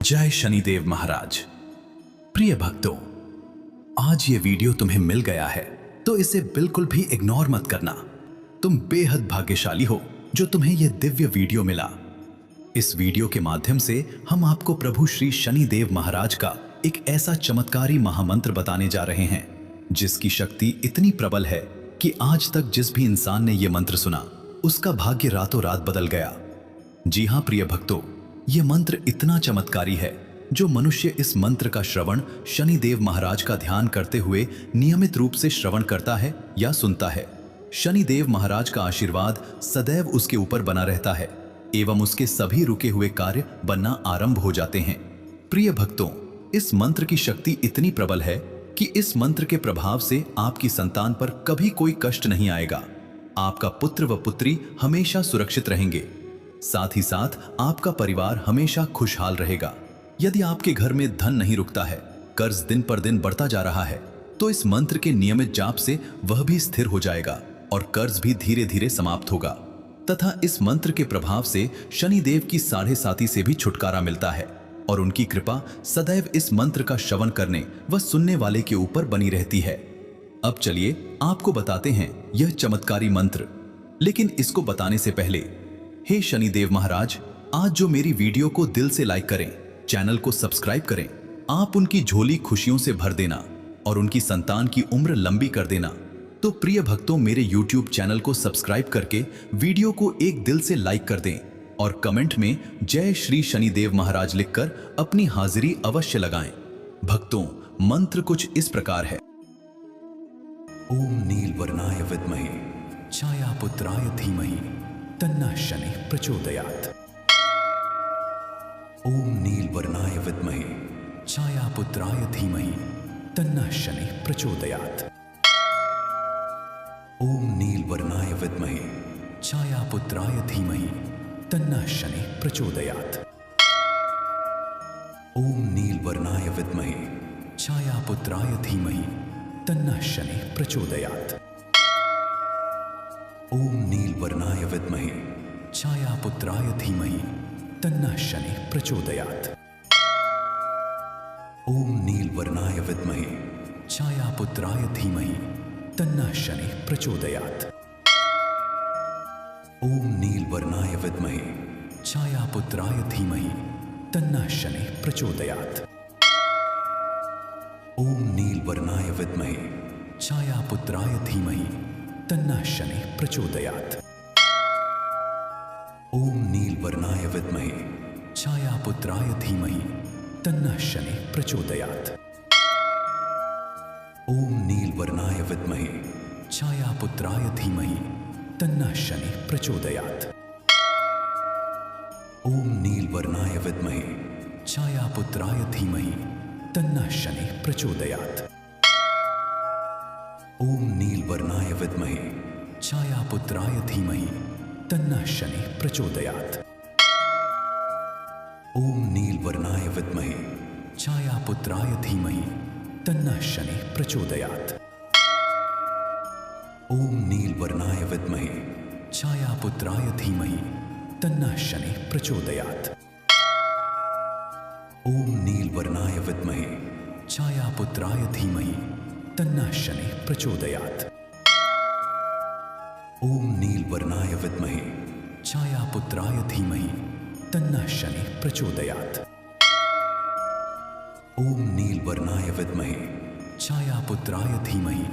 जय शनिदेव महाराज। प्रिय भक्तों, आज ये वीडियो तुम्हें मिल गया है तो इसे बिल्कुल भी इग्नोर मत करना। तुम बेहद भाग्यशाली हो जो तुम्हें यह दिव्य वीडियो मिला। इस वीडियो के माध्यम से हम आपको प्रभु श्री शनिदेव महाराज का एक ऐसा चमत्कारी महामंत्र बताने जा रहे हैं जिसकी शक्ति इतनी प्रबल है कि आज तक जिस भी इंसान ने यह मंत्र सुना उसका भाग्य रातों रात बदल गया। जी हाँ प्रिय भक्तों, यह मंत्र इतना चमत्कारी है जो मनुष्य इस मंत्र का श्रवण शनिदेव महाराज का ध्यान करते हुए नियमित रूप से श्रवण करता है या सुनता है, शनिदेव महाराज का आशीर्वाद सदैव उसके ऊपर बना रहता है एवं उसके सभी रुके हुए कार्य बनना आरंभ हो जाते हैं। प्रिय भक्तों, इस मंत्र की शक्ति इतनी प्रबल है कि इस मंत्र के प्रभाव से आपकी संतान पर कभी कोई कष्ट नहीं आएगा। आपका पुत्र व पुत्री हमेशा सुरक्षित रहेंगे, साथ ही साथ आपका परिवार हमेशा खुशहाल रहेगा। यदि आपके घर में धन नहीं रुकता है, कर्ज दिन पर दिन बढ़ता जा रहा है, तो इस मंत्र के नियमित जाप से वह भी स्थिर हो जाएगा और कर्ज भी धीरे धीरे समाप्त होगा तथा इस मंत्र के प्रभाव से शनिदेव की साढ़े साती से भी छुटकारा मिलता है और उनकी कृपा सदैव इस मंत्र का श्रवण करने व सुनने वाले के ऊपर बनी रहती है। अब चलिए आपको बताते हैं यह चमत्कारी मंत्र, लेकिन इसको बताने से पहले हे शनिदेव महाराज, आज जो मेरी वीडियो को दिल से लाइक करें, चैनल को सब्सक्राइब करें, आप उनकी झोली खुशियों से भर देना और उनकी संतान की उम्र लंबी कर देना। तो प्रिय भक्तों, मेरे YouTube चैनल को सब्सक्राइब करके वीडियो को एक दिल से लाइक कर दें और कमेंट में जय श्री शनिदेव महाराज लिखकर अपनी हाजिरी अवश्य लगाएं। भक्तों, मंत्र कुछ इस प्रकार है। ओम नीलवर्णाय विद्महे छायापुत्राय धीमहि तन्नः शनिः प्रचोदयात्। ओम नीलवर्णाय विद्महे छायापुत्राय धीमहि तन्नः शनिः प्रचोदयात्। ओम नीलवर्णाय विद्महे छायापुत्राय धीमहि तन्नः शनिः प्रचोदयात्। ओम नीलवर्णाय विद्महे छायापुत्राय धीमहि तन्नः शनिः प्रचोदयात्। ओम नीलवर्णाय विद्महे छायापुत्राय धीमहि तन्नः शनिः प्रचोदयात्। ओम नीलवर्णाय विद्महे छायापुत्राय धीमहि तन्नः शनिः प्रचोदयात्। ओम नीलवर्णाय विद्महे छायापुत्राय धीमहि तन्नः शनिः प्रचोदयात्। ओम नीलवर्णाय विद्महे छायापुत्राय धीमहि तन्नः शनिः प्रचोदयात्। ओम नीलवर्णाय विद्महे छायापुत्राय धीमहि तन्नः शनिः प्रचोदयात्। ओम नीलवर्णाय विद्महे छायापुत्राय धीमहि तन्नः शनिः प्रचोदयात्। ओम नीलवर्णाय विद्महे छायापुत्राय धीमहि तन्नः शनिः प्रचोदयात्। ओम नीलवर्णाय विद्महे छायापुत्राय धीमहि तन्नः शनिः प्रचोदयात्। ओम नीलवर्णाय विद्महे छायापुत्राय धीमहि तन्नः शनिः प्रचोदयात्। ओम नीलवर्णाय विद्महे छायापुत्राय धीमहि तन्नः शनिः प्रचोदयात्। ओम नीलवर्णाय विद्महे छायापुत्राय धीमहि तन्नः शनिः प्रचोदयात्। ओम नीलवर्णाय विद्महे छायापुत्राय धीमहि तन्नः शनिः प्रचोदयात्। ओम नीलवर्णाय विद्महे छायापुत्राय धीमहि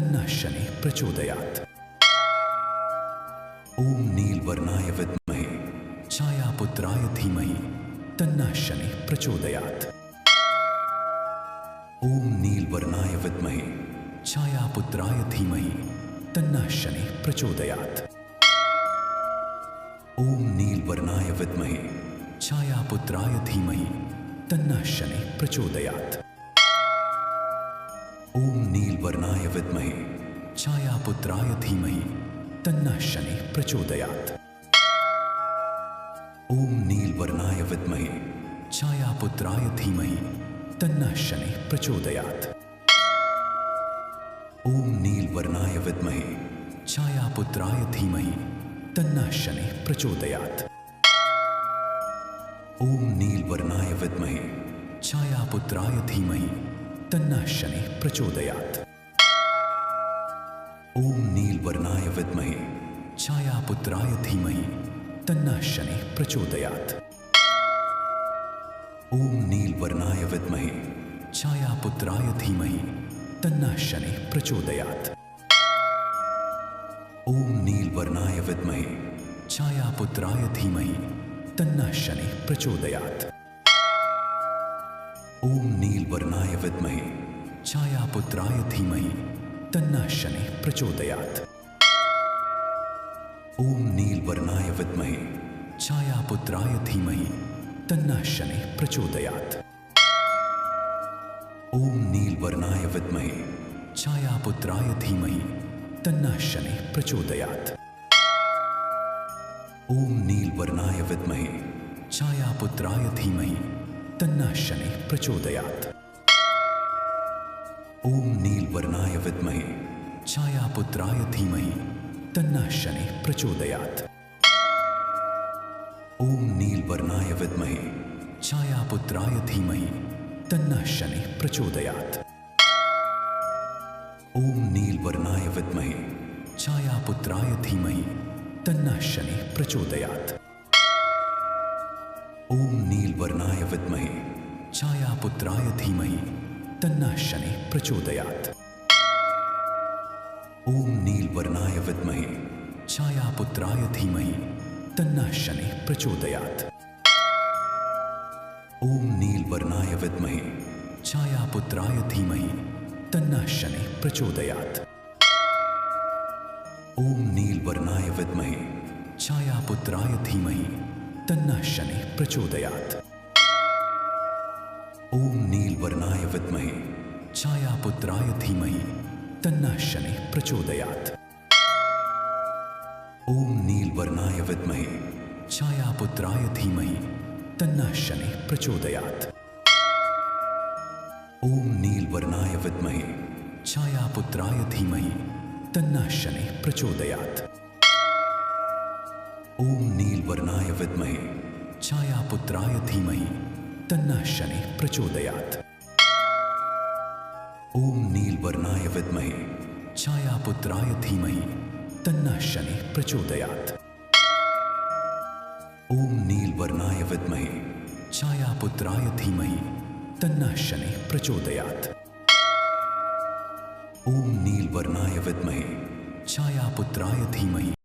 तन्नः शनिः प्रचोदयात्। ओम नीलवर्णाय विद्महे छायापुत्राय धीमहि तन्नः शनिः प्रचोदयात्। ओम नीलवर्णाय विद्महे छायापुत्राय धीमहि तन्नः शनिः प्रचोदयात्। ओम नीलवर्णाय विद्महे छायापुत्राय धीमहि तन्नः शनिः प्रचोदयात्। ओम नीलवर्णाय विद्महे छायापुत्राय धीमहि तन्नः शनिः प्रचोदयात्। ओम नीलवर्णाय विद्महे छायापुत्राय धीमहि तन्नः शनिः प्रचोदयात्। ओम नीलवर्णाय विद्महे छायापुत्राय धीमहि तन्नः शनिः प्रचोदयात्। ओम नीलवर्णाय विद्महे छायापुत्राय धीमहि तन्नः शनिः प्रचोदयात्। ओम नीलवर्णाय विद्महे छायापुत्राय धीमहि तन्नः शनिः प्रचोदयात्। ओम नीलवर्णाय विद्महे छायापुत्राय धीमहि तन्नः शनिः प्रचोदयात्। ओम नीलवर्णाय विद्महे छायापुत्राय धीमहि तन्नः शनिः प्रचोदयात्। ओम नीलवर्णाय विद्महे छायापुत्राय धीमहि तन्नः शनिः प्रचोदयात्। ओम नीलवर्णाय विद्महे छायापुत्राय धीमहि तन्नः शनिः प्रचोदयात्। ओम नीलवर्णाय विद्महे छायापुत्राय धीमहि तन्नः शनिः प्रचोदयात्। ओम नीलवर्णाय विद्महे छायापुत्राय धीमहि तन्नः शनिः प्रचोदयात्। ओम नीलवर्णाय विद्महे छायापुत्राय धीमहि तन्नः शनिः प्रचोदयात्। ओम नीलवर्णाय विद्महे छायापुत्राय धीमहि तन्नः शनिः प्रचोदयात्। ओम नीलवर्णाय विद्महे छायापुत्राय धीमहि तन्नः शनिः प्रचोदयात्। ओम नीलवर्णाय विद्महे छायापुत्राय धीमहि तन्नः शनिः प्रचोदयात्। ओम नीलवर्णाय विद्महे छायापुत्राय धीमहि तन्नः शनिः प्रचोदयात्। ओम नीलवर्णाय विद्महे छायापुत्राय धीमहि तन्नः शनिः प्रचोदयात्। ओम नीलवर्णाय विद्महे छायापुत्राय धीमहि तन्नः शनिः प्रचोदयात्। ओम नीलवर्णाय विद्महे छायापुत्राय धीमहि तन्नः शनिः प्रचोदयात्। ओम नीलवर्णाय विद्महे छायापुत्राय धीमहि तन्नः शनिः प्रचोदयात्। ओम नीलवर्णाय विद्महे छायापुत्राय धीमहि तन्नः शनिः प्रचोदयात्। ओम नीलवर्णाय विद्महे छायापुत्राय धीमहि तन्नः शनिः प्रचोदयात्। ओम नीलवर्णाय विद्महे छायापुत्राय धीमहि तन्नः शनिः प्रचोदयात्। ओम नीलवर्णाय विद्महे छायापुत्राय धीमहि तन्नः शनिः प्रचोदयात्। ओम नीलवर्णाय विद्महे छायापुत्राय धीमहि